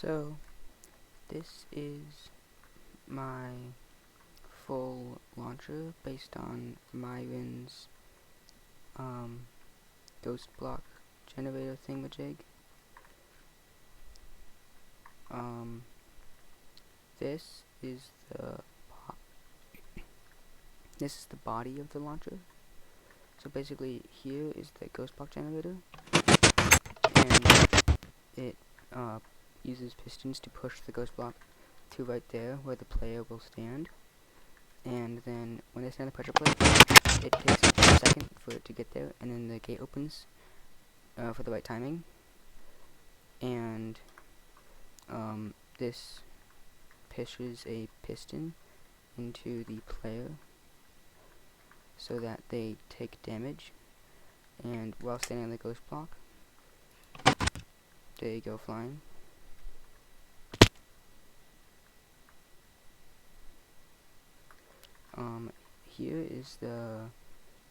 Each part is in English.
So this is my full launcher based on Myron's ghost block generator thingamajig. This is the body of the launcher. So basically here is the ghost block generator, and it uses pistons to push the ghost block to right there where the player will stand, and then when they stand the pressure plate, it takes a second for it to get there, and then the gate opens for the right timing, and this pushes a piston into the player so that they take damage, and while standing on the ghost block they go flying. Here is the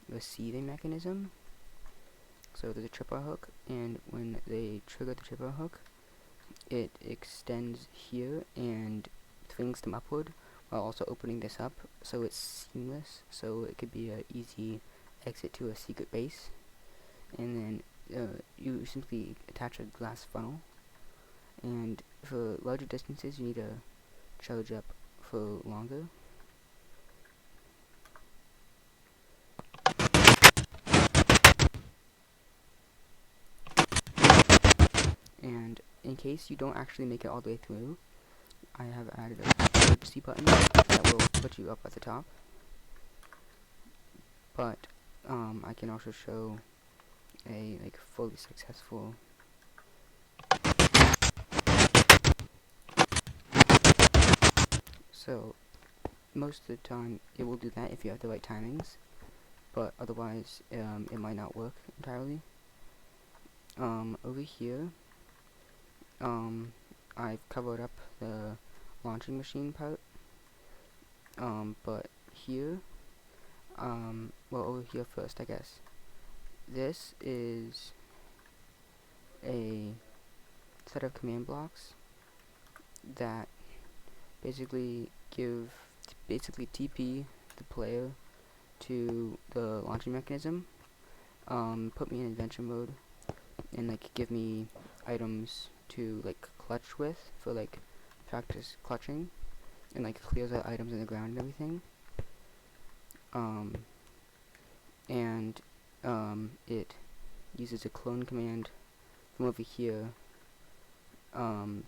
receiving mechanism. So there's a tripwire hook, and when they trigger the tripwire hook, it extends here and swings them upward while also opening this up, so it's seamless, so it could be an easy exit to a secret base. And then you simply attach a glass funnel, and for larger distances you need to charge up for longer. And in case you don't actually make it all the way through, I have added a emergency button that will put you up at the top. But I can also show a fully successful so most of the time it will do that if you have the right timings, but otherwise it might not work entirely. Over here I've covered up the launching machine part, but here well, over here first, I guess. This is a set of command blocks that basically TP the player to the launching mechanism, put me in adventure mode, and give me items to clutch with for practice clutching, and clears out items in the ground and everything. It uses a clone command from over here so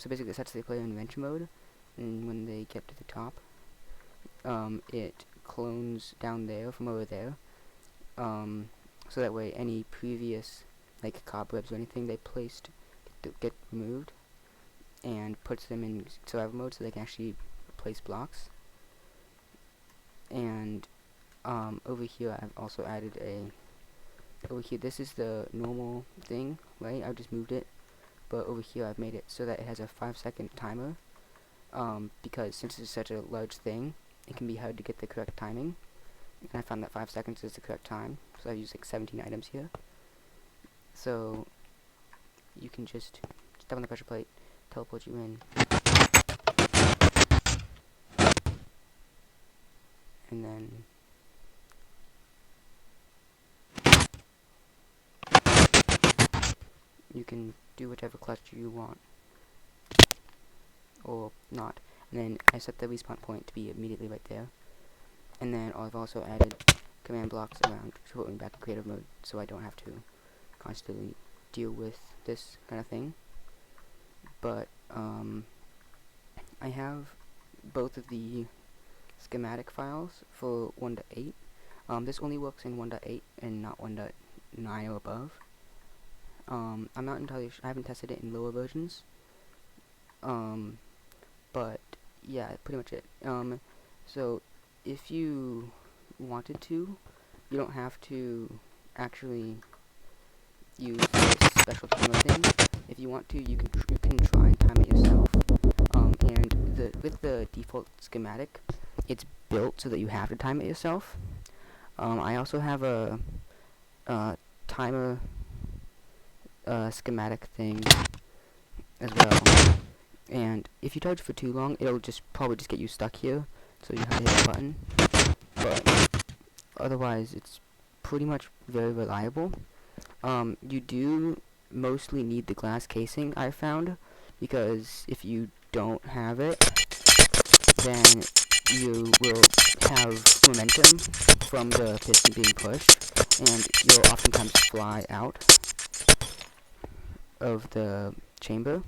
basically it sets the player in adventure mode, and when they get to the top, it clones down there from over there, so that way any previous cobwebs or anything they placed get removed, and puts them in survival mode so they can actually place blocks. And over here I've also added over here, this is the normal thing, right? I've just moved it, but over here I've made it so that it has a 5-second timer, because since it's such a large thing, it can be hard to get the correct timing, and I found that 5 seconds is the correct time, so I used 17 items here. So you can just step on the pressure plate, teleport you in, and then you can do whatever clutch you want, or not. And then I set the respawn point to be immediately right there, and then I've also added command blocks around to put me back in creative mode, so I don't have to constantly deal with this kind of thing. But I have both of the schematic files for 1.8. This only works in 1.8 and not 1.9 or above. I'm not entirely sure. I haven't tested it in lower versions. But yeah, pretty much it. So if you wanted to, you don't have to actually use this special timer thing. If you want to, you can try and time it yourself. And with the default schematic, it's built so that you have to time it yourself. I also have a timer schematic thing as well. And if you charge for too long, it'll just probably just get you stuck here, so you have to hit the button. But otherwise, it's pretty much very reliable. You do mostly need the glass casing, I found, because if you don't have it, then you will have momentum from the piston being pushed, and you'll oftentimes fly out of the chamber.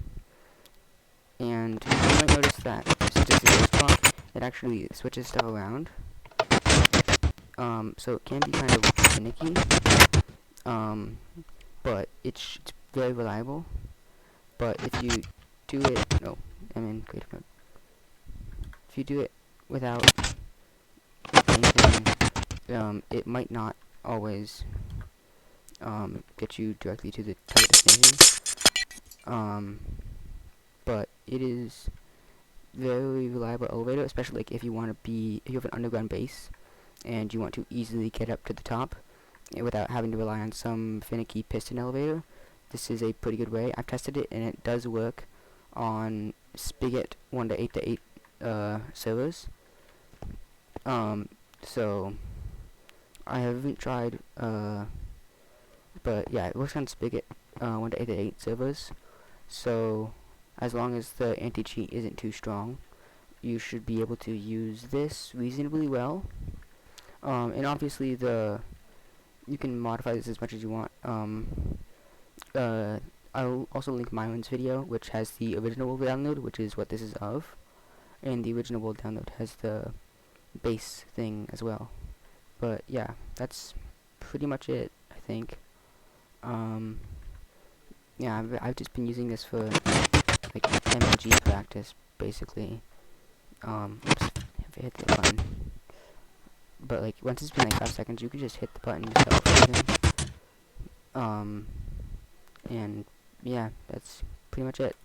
And you might notice that since it's a ghost block, it actually switches stuff around. So it can be kind of finicky, but it's very reliable. But if you do it, no, I'm in creative mode. If you do it without anything, it might not always get you directly to the target destination. But it is very reliable elevator, especially like if you have an underground base and you want to easily get up to the top without having to rely on some finicky piston elevator. This is a pretty good way. I've tested it and it does work on spigot 1 to 8 to 8 servers. So I haven't tried, but yeah, it works on spigot 1 to 8 to 8 servers. So as long as the anti-cheat isn't too strong, you should be able to use this reasonably well. And obviously you can modify this as much as you want. I'll also link Myron's video, which has the original download, which is what this is of, and the original download has the base thing as well. But yeah, that's pretty much it, I think. Yeah, I've just been using this for like MLG practice, basically. Oops, if I hit the button. But like once it's been like 5 seconds, you can just hit the button yourself. Even. And yeah, that's pretty much it.